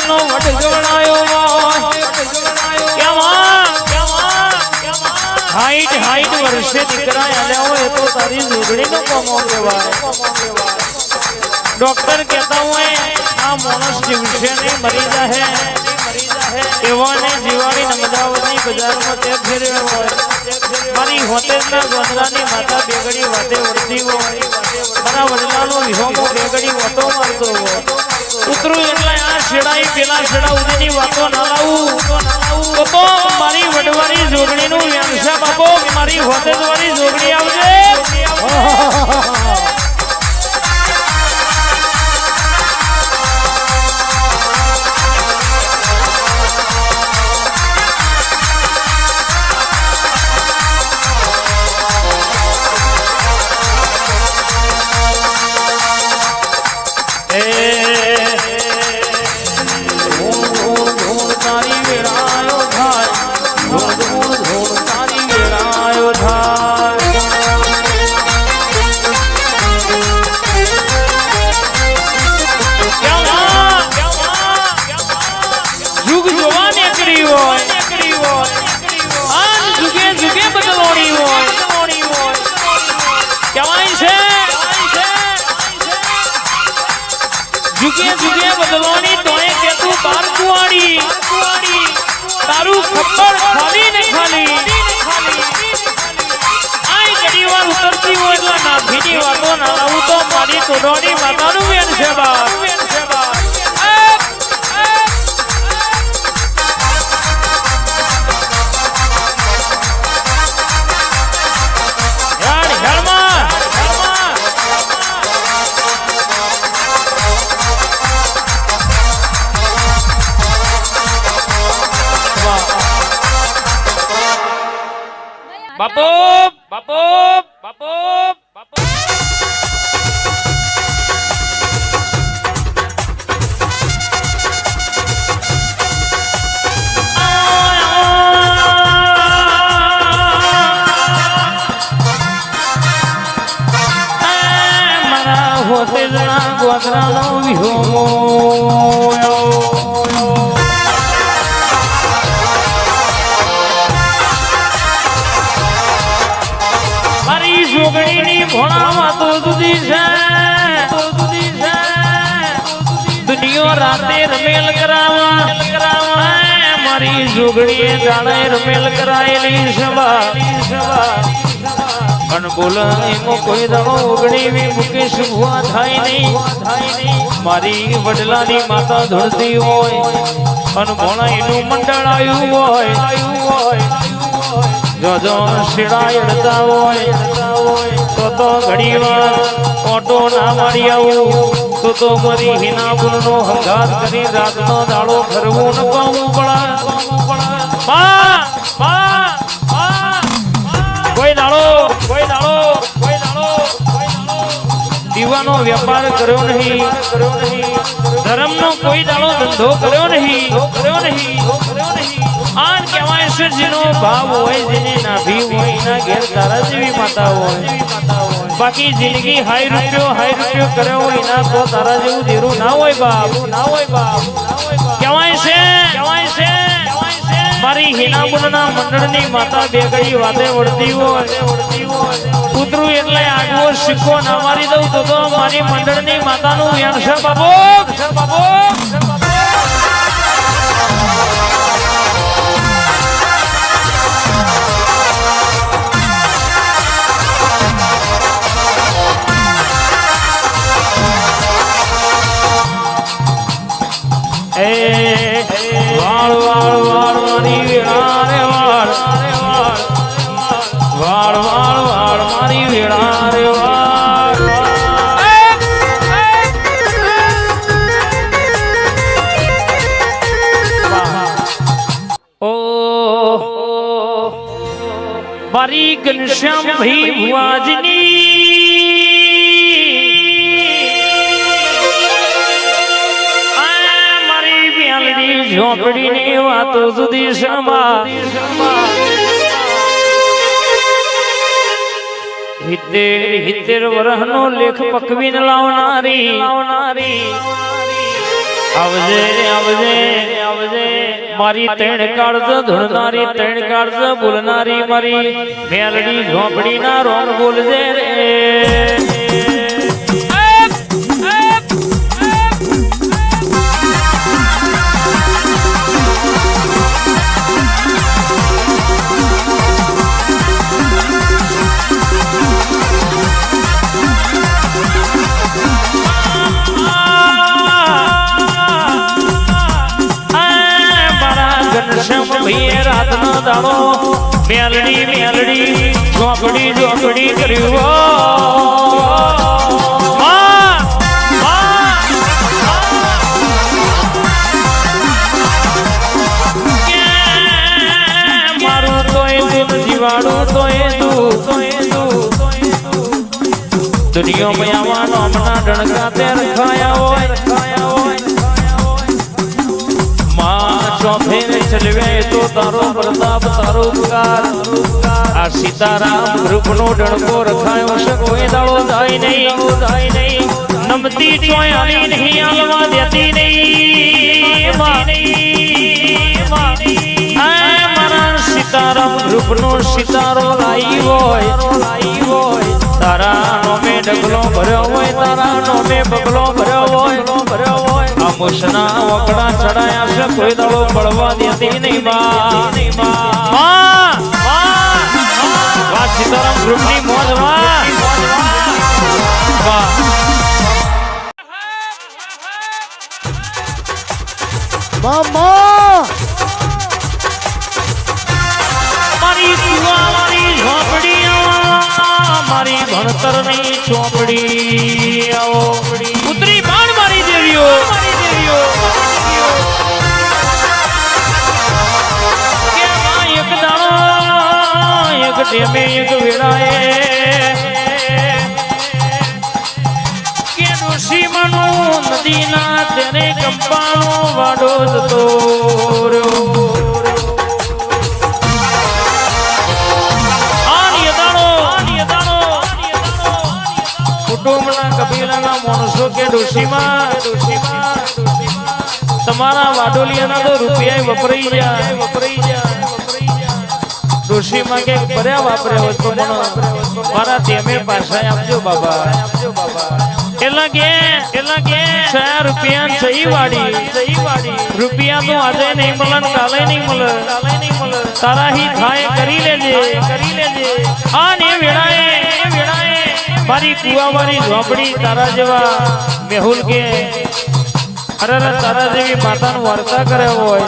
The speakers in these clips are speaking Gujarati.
નો વટ જોડાયો હાઈટ વર્ષે દીકરા આલ્યા હોય તો તારી જોગણી નો કમો કહેવાય ડોક્ટર કહેતા હોય આ માણસ જીવશે નહીં મરી જાહે એવાને જીવાણી નમદાવતી બજારમાં તે ફેર્યો હોય મારી હોટેલના ગોંદરાની માતા બેગડી વાતે વળતી હોય મારા વડલાનો વિહોમો બેગડી વાતો મારતો હોય ઉતરું એટલે આ છેડાઈ પેલા છેડા ઉદીની વાતો ના લાવું તો મારી વડવાળી જોગણીનું વ્યવસાય બાપો મારી હોટેલવાળી જોગણી આવજે જુગે બદલવાની તોય કે તું બાર કુવાડી તારું ખબર ખાલી ને ખાલી આઈ ઘડી વાર ઉતરતી હોય એટલે નાભીની વાતો ના લાવું તો મારી તોડવાની માતાનું વેણ છે બાપ બાપો બાપો બાપો બાપો મારા હોટેલના ગોધરાનો વિહોમો જોગણીની ભોળામાં તો જુદી છે દુનિયો રાતે રમેલ કરાવા મારી જોગણીએ જાણે રમેલ કરાયેલી સભા અનબોલ એમાં કોઈ દાડો ઓગણી મુકેશ ભુવા થાય નહીં મારી વડલાની માતા ધોળતી હોય અનભોળા એનું મંડળ આવ્યું હોય જો શિરાય અડતા હોય તો ઘડી વાર ઓટો ના મારી આવું તો મારી હિનાપુરનો હંગાત કરી રાતનો દાડો ફરવું ન પાવું કોઈ દાડો દીવાનો વેપાર કર્યો નહીં ધર્મનો કોઈ દાડો ધંધો કર્યો નહીં આન કહેવાય છે જેનો ભાવ હોય જેને નાભી હોય એના ઘેર તારા જેવી માતા હોય બાકી જિંદગી હાઈ રૂપિયો કર્યો હોય એના તો તારા જેવું ધીરું ના હોય બાપ કહેવાય છે મારી હિનાબુનના મંડળની માતા બેગડી વાતે વળતી હોય ઉતરું એટલે આગવો સિક્કો ના મારી દઉં તો મારી મંડળની માતાનું વ્યણ છે બાબો વાળ મારી વેળા રે વાળ મારી વેળા રે મારી ઘનશ્યામ ભાઈ ભુવાજની ઝોપડી ની વાતો સુધી સમા 70 વર્ષનો લેખ પકવીને લાવનારી આવજે આવજે આવજે મારી ત્રણ કાળજ ધૂળનારી ત્રણ કાળજ બોલનારી મારી મેલડી ઝોપડી ના રોમ બોલજે રે ભઈએ રાતનો દાડો મેલડી મેલડી ઝોપડી ઝોપડી કર્યું મારું તોય દૂધ જીવાડું તોય દુનિયામાં આવવાનો હમણાં ડણકા તે રખાયા હોય ચલવે તો તારો પ્રતાપ તારો ઉપકાર આ સીતારામ રૂપનો ડણકો રખાયો છે કોઈ દાડો જાય નહીં નમતી ચોય આલી નહીં આલવા દેતી નહીં મારા સીતારામ રૂપનો સિતારો લાઈ હોય તારા નોમે ડગલો ભર્યો હોય તારા નોમે બગલો ભર્યો હોય મુસના વકડા ચડાયા છે કોઈ દાડો પડવા દેતી નહીં માં વાહ સીતારામ ગ્રુપની મોજ વાહ મામા મારી કુવાવાળી ઝોપડી મારી ભણતરની ચોપડી આવો ઉતરી બાણ મારી દેવીઓ ડેમે એક વેળાએ કે ડોશીમાનું નદીના તેને કંપાનો વાડો જતો રહ્યો કુટુંબના કબીલાના માણસો કે ડોશીમાં તમારા વાડોલિયાના તો રૂપિયા વપરાઈ જાય ડોશીમાં કે ભર્યા વાપર્યા હોય તો પણ મારા તેમે પાછા આપજો બાબા એટલા કે 6 રૂપિયા સહી વાડી રૂપિયા તો આજે નહીં મળે કાલે નહીં મળે તારા હી થાય કરી લેજે આ ને વેળાએ મારી કુવાવાળી ઝોપડી તારા જેવા મેહુલ કે અરે તારા જેવી માતાનું વાર્તા કરે હોય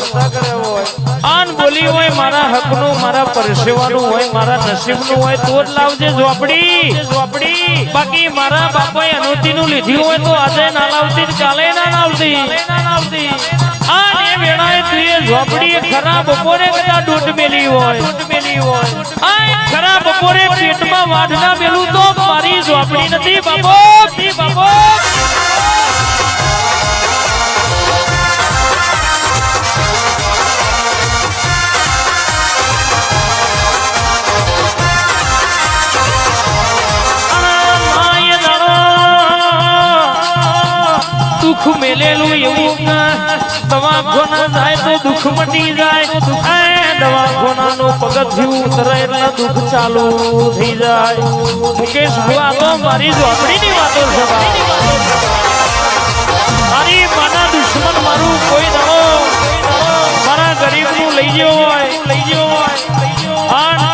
આન બોલી હોય મારા હકનું મારા પરસેવાનું હોય મારા નસીબનું હોય તો જ લાવજે ઝોપડી બાકી મારા બાપાએ અનુતિનું લીધું હોય તો આજે ના લાવતી કાલે ના લાવતી આ ને વેળાએ તું એ ઝોપડી ખરા બપોરે કદા દૂધ મેલી હોય આ ખરા બપોરે પેટમાં વાઢના મેલું તો મારી ઝોપડી નથી બાબો દુઃખ મેલેલું એવું દવાખાના જાય તો દુઃખ મટી જાય દવાખાનાનું પગથિયું ઉતરે એટલે દુઃખ ચાલુ થઈ જાય મુકેશ ભુવા તો મારી ઝોપડીની વાતો છે મારી માના દુશ્મન મારું કોઈ દવો મારા ગરીબનું લઈ ગયો હોય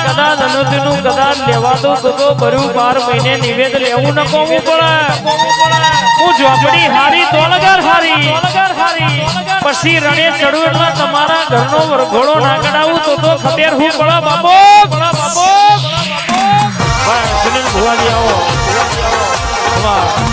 કદાચ અનુતિનું કદાચ લેવા દો તો ભર્યું 12 મહિને નિવેદ લેવું ન કોવું પડે હું ઝોપડી હારી તો લગર હારી પછી રણે ચડું એટલે તમારા ઘરનો વરઘોડો ના કઢાવું તો ખતેર હું પડે બાબો સુનિલ ભુવાજી આવો વાહ